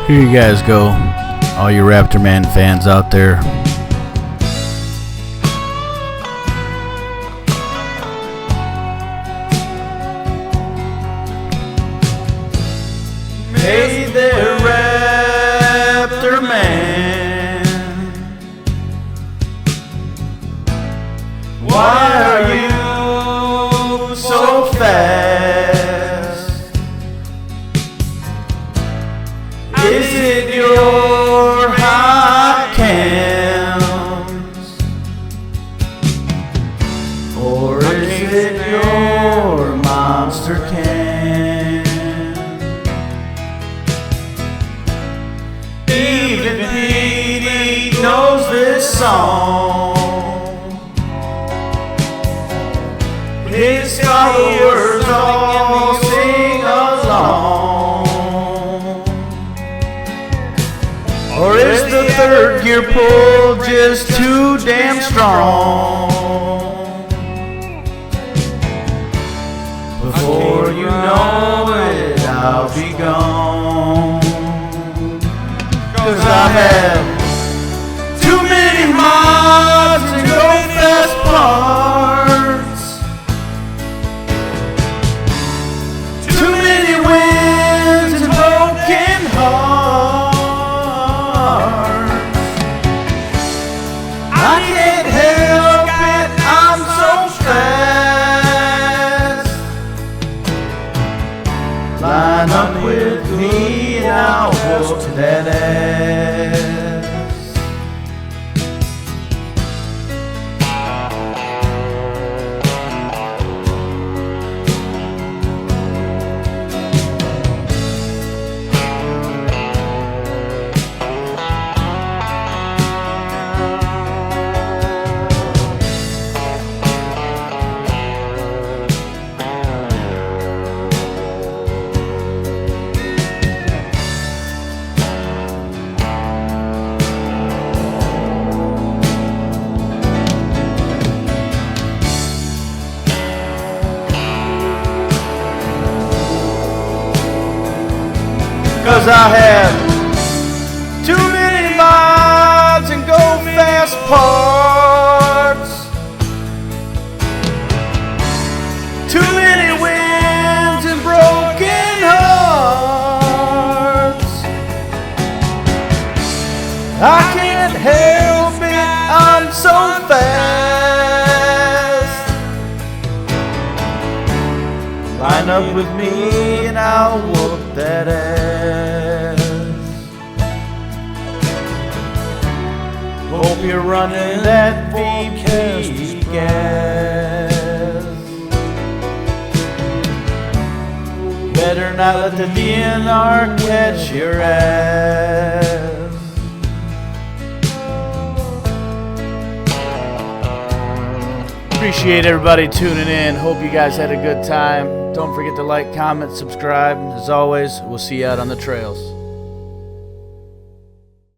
Here you guys go, all you RaptorMan fans out there. Hey there, RaptorMan. Why are you so fast? Is it your hot cams? Or is it your monster can? Even Petey knows this song. His followers all sing along. Or is the third gear pull just too damn strong? Before you know it, I'll be gone. 'Cause I have too many mods and go fast parts, too many wins and broken hearts. I can't help it, I'm so fast. Line up with me and I'll whoop that ass. Cause I have too many mods and go fast parts, too many wins and broken hearts. I can't help it, I'm so fast. Line up with me and I'll whoop that ass. Hope you're running that VP gas. Better not let the DNR catch your ass. Appreciate everybody tuning in. Hope you guys had a good time. Don't forget to like, comment, subscribe. As always, we'll see you out on the trails.